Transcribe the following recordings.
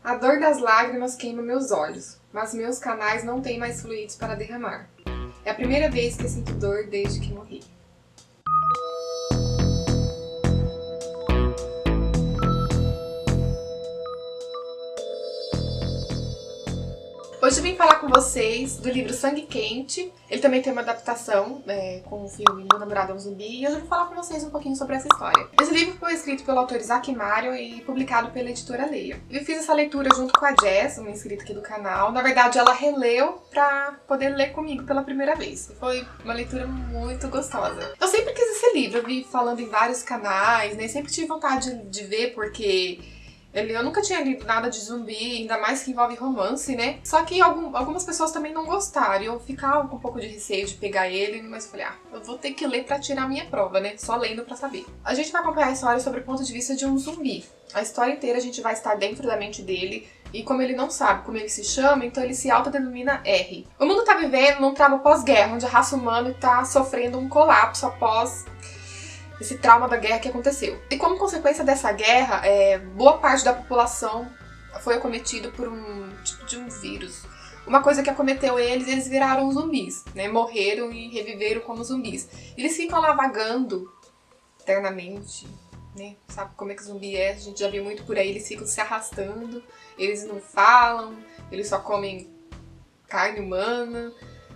A dor das lágrimas queima meus olhos, mas meus canais não têm mais fluidos para derramar. É a primeira vez que sinto dor desde que morri. Hoje eu vim falar com vocês do livro Sangue Quente. Ele também tem uma adaptação com o filme Meu Namorado é um Zumbi. E hoje eu vou falar com vocês um pouquinho sobre essa história. Esse livro foi escrito pelo autor Isaac Mário e publicado pela editora Leia. Eu fiz essa leitura junto com a Jess, uma inscrita aqui do canal. Na verdade, ela releu pra poder ler comigo pela primeira vez. Foi uma leitura muito gostosa. Eu sempre quis esse livro, eu vi falando em vários canais, né? Sempre tive vontade de ver porque eu nunca tinha lido nada de zumbi, ainda mais que envolve romance, né? Só que algumas pessoas também não gostaram. Eu ficava com um pouco de receio de pegar ele, mas eu falei, eu vou ter que ler pra tirar a minha prova, né? Só lendo pra saber. A gente vai acompanhar a história sobre o ponto de vista de um zumbi. A história inteira a gente vai estar dentro da mente dele. E como ele não sabe como ele se chama, então ele se autodenomina R. O mundo tá vivendo num trauma pós-guerra, onde a raça humana tá sofrendo um colapso após esse trauma da guerra que aconteceu. E como consequência dessa guerra, boa parte da população foi acometida por um tipo de um vírus. Uma coisa que acometeu eles viraram zumbis, né? Morreram e reviveram como zumbis. Eles ficam lá vagando eternamente, né? Sabe como é que zumbi é? A gente já viu muito por aí, eles ficam se arrastando, eles não falam, eles só comem carne humana,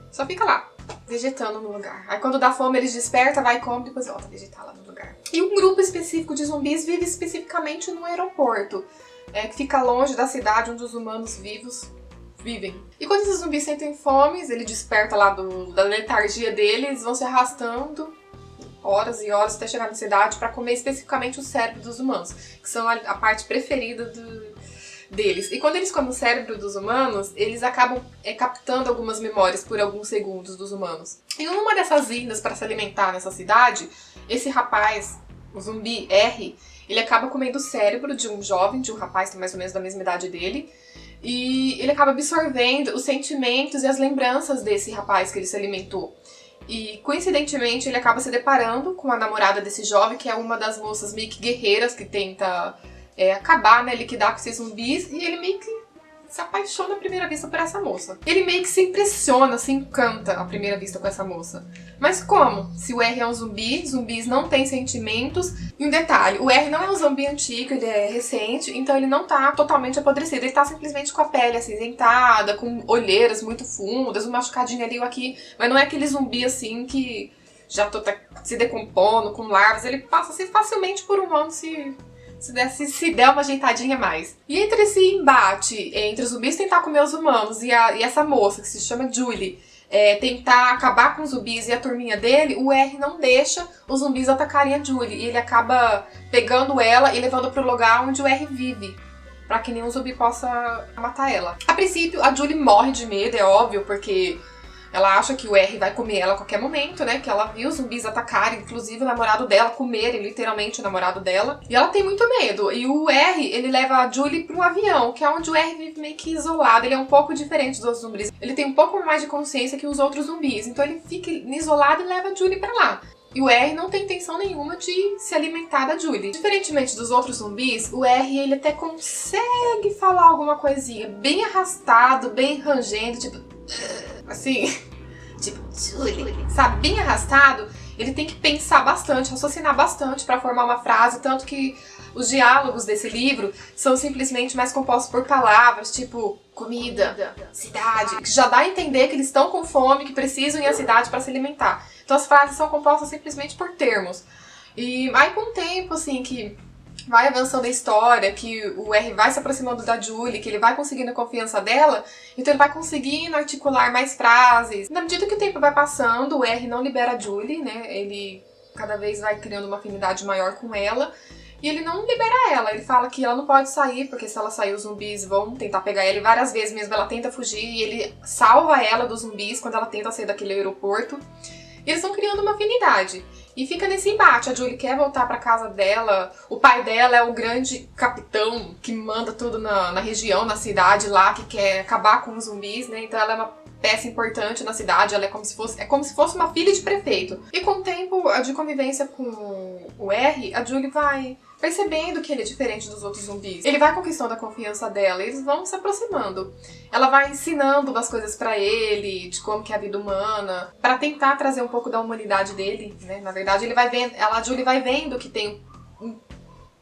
só fica lá, vegetando no lugar. Aí quando dá fome eles despertam, vai e come, depois volta a vegetar lá no lugar. E um grupo específico de zumbis vive especificamente no aeroporto, que fica longe da cidade onde os humanos vivos vivem. E quando esses zumbis sentem fome, ele desperta lá da letargia deles, eles vão se arrastando horas e horas até chegar na cidade para comer especificamente o cérebro dos humanos, que são a parte preferida deles. E quando eles comem o cérebro dos humanos, eles acabam captando algumas memórias por alguns segundos dos humanos. E numa dessas vindas para se alimentar nessa cidade, esse rapaz, o zumbi R, ele acaba comendo o cérebro de um jovem, de um rapaz que é mais ou menos da mesma idade dele, e ele acaba absorvendo os sentimentos e as lembranças desse rapaz que ele se alimentou. E, coincidentemente, ele acaba se deparando com a namorada desse jovem, que é uma das moças meio que guerreiras que tenta acabar, né, liquidar com esses zumbis, e ele meio que se apaixona à primeira vista por essa moça. Ele meio que se impressiona, se encanta à primeira vista com essa moça. Mas como? Se o R é um zumbi, zumbis não têm sentimentos. E um detalhe, o R não é um zumbi antigo, ele é recente, então ele não tá totalmente apodrecido, ele tá simplesmente com a pele acinzentada, com olheiras muito fundas, um machucadinho ali ou aqui, mas não é aquele zumbi assim que já tá se decompondo, com larvas, ele passa assim facilmente por um ano se der uma ajeitadinha a mais. E entre esse embate entre os zumbis tentar comer os humanos e essa moça, que se chama Julie, tentar acabar com os zumbis e a turminha dele, o R não deixa os zumbis atacarem a Julie. E ele acaba pegando ela e levando pro lugar onde o R vive, pra que nenhum zumbi possa matar ela. A princípio, a Julie morre de medo, é óbvio, porque ela acha que o R vai comer ela a qualquer momento, né? Que ela viu os zumbis atacarem, inclusive o namorado dela, comerem literalmente o namorado dela. E ela tem muito medo. E o R, ele leva a Julie para um avião, que é onde o R vive meio que isolado. Ele é um pouco diferente dos outros zumbis. Ele tem um pouco mais de consciência que os outros zumbis. Então ele fica isolado e leva a Julie para lá. E o R não tem intenção nenhuma de se alimentar da Julie. Diferentemente dos outros zumbis, o R, ele até consegue falar alguma coisinha bem arrastado, bem rangendo, tipo assim, tipo, Julie, sabe, bem arrastado. Ele tem que pensar bastante, raciocinar bastante para formar uma frase, tanto que os diálogos desse livro são simplesmente mais compostos por palavras, tipo comida, cidade, que já dá a entender que eles estão com fome, que precisam ir à cidade para se alimentar. Então as frases são compostas simplesmente por termos. E aí com o tempo, assim, que vai avançando a história, que o R vai se aproximando da Julie, que ele vai conseguindo a confiança dela, então ele vai conseguindo articular mais frases. Na medida que o tempo vai passando, o R não libera a Julie, né? Ele cada vez vai criando uma afinidade maior com ela, e ele não libera ela. Ele fala que ela não pode sair, porque se ela sair os zumbis vão tentar pegar ela, e várias vezes mesmo ela tenta fugir, e ele salva ela dos zumbis quando ela tenta sair daquele aeroporto. E eles estão criando uma afinidade. E fica nesse embate. A Julie quer voltar pra casa dela. O pai dela é o grande capitão que manda tudo na região, na cidade lá, que quer acabar com os zumbis, né? Então ela é uma peça importante na cidade. Ela é como se fosse uma filha de prefeito. E com o tempo de convivência com o R, a Julie vai percebendo que ele é diferente dos outros zumbis. Ele vai conquistando a confiança dela, eles vão se aproximando. Ela vai ensinando umas coisas pra ele, de como que é a vida humana, pra tentar trazer um pouco da humanidade dele, né? Na verdade, ele vai vendo, a Julie vai vendo que tem um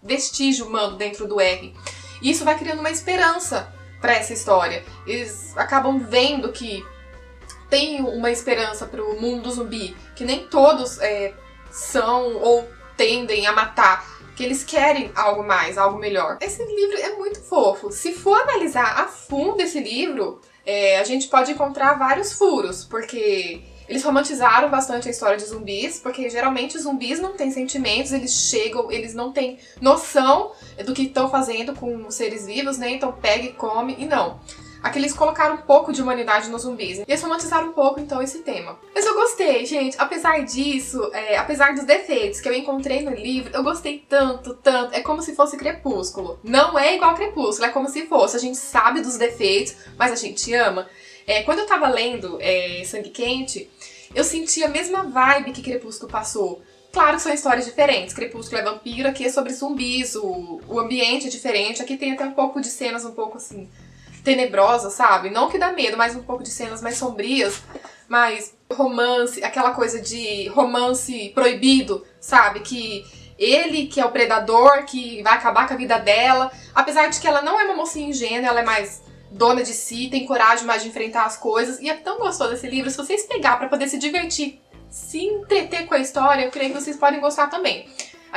vestígio humano dentro do R. E isso vai criando uma esperança pra essa história. Eles acabam vendo que tem uma esperança pro mundo zumbi, que nem todos são ou tendem a matar, que eles querem algo mais, algo melhor. Esse livro é muito fofo. Se for analisar a fundo esse livro, a gente pode encontrar vários furos, porque eles romantizaram bastante a história de zumbis, porque geralmente os zumbis não têm sentimentos, eles chegam, eles não têm noção do que estão fazendo com os seres vivos, né? Então pega e come, e não. Aqui eles colocaram um pouco de humanidade nos zumbis. E eles romantizaram um pouco, então, esse tema. Mas eu gostei, gente. Apesar disso, apesar dos defeitos que eu encontrei no livro, eu gostei tanto, tanto. É como se fosse Crepúsculo. Não é igual Crepúsculo, é como se fosse. A gente sabe dos defeitos, mas a gente ama. Quando eu tava lendo Sangue Quente, eu senti a mesma vibe que Crepúsculo passou. Claro que são histórias diferentes. Crepúsculo é vampiro, aqui é sobre zumbis, o ambiente é diferente. Aqui tem até um pouco de cenas um pouco assim tenebrosa, sabe? Não que dá medo, mas um pouco de cenas mais sombrias, mas romance, aquela coisa de romance proibido, sabe? Que ele que é o predador, que vai acabar com a vida dela, apesar de que ela não é uma mocinha ingênua, ela é mais dona de si, tem coragem mais de enfrentar as coisas, e é tão gostoso esse livro, se vocês pegar pra poder se divertir, se entreter com a história, eu creio que vocês podem gostar também.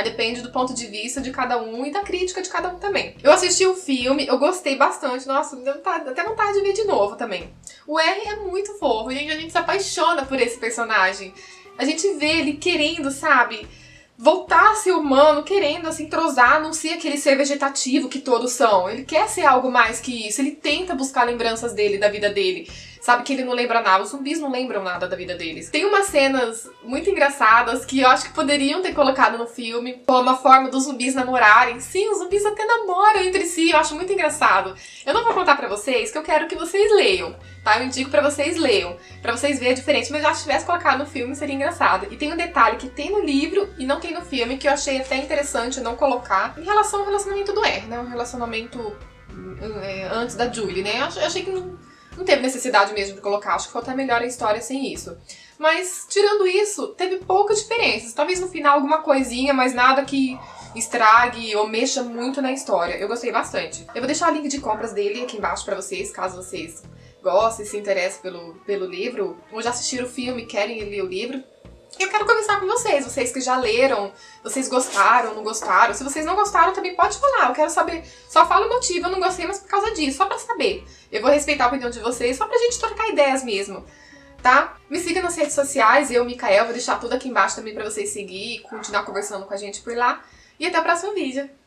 Depende do ponto de vista de cada um e da crítica de cada um também. Eu assisti o filme, eu gostei bastante. Nossa, me deu até vontade de ver de novo também. O R é muito fofo, gente, a gente se apaixona por esse personagem. A gente vê ele querendo, sabe, voltar a ser humano, querendo se entrosar, não ser aquele ser vegetativo que todos são. Ele quer ser algo mais que isso, ele tenta buscar lembranças dele, da vida dele. Sabe que ele não lembra nada, os zumbis não lembram nada da vida deles. Tem umas cenas muito engraçadas que eu acho que poderiam ter colocado no filme, como a forma dos zumbis namorarem. Sim, os zumbis até namoram entre si, eu acho muito engraçado. Eu não vou contar pra vocês, que eu quero que vocês leiam, tá? Eu indico pra vocês leiam, pra vocês verem a diferença, mas já se tivesse colocado no filme seria engraçado. E tem um detalhe que tem no livro e não tem no filme, que eu achei até interessante não colocar, em relação ao relacionamento do R, né? Um relacionamento antes da Julie, né? Eu achei que não teve necessidade mesmo de colocar, acho que foi até melhor a história sem isso. Mas, tirando isso, teve poucas diferenças. Talvez no final alguma coisinha, mas nada que estrague ou mexa muito na história. Eu gostei bastante. Eu vou deixar o link de compras dele aqui embaixo pra vocês, caso vocês gostem, se interessem pelo livro, ou já assistiram o filme e querem ler o livro. Eu quero conversar com vocês que já leram, vocês gostaram, não gostaram. Se vocês não gostaram, também pode falar, eu quero saber. Só fala o motivo, eu não gostei, mas por causa disso, só pra saber. Eu vou respeitar a opinião de vocês, só pra gente trocar ideias mesmo, tá? Me siga nas redes sociais, eu, Micael, vou deixar tudo aqui embaixo também pra vocês seguir e continuar conversando com a gente por lá. E até o próximo vídeo.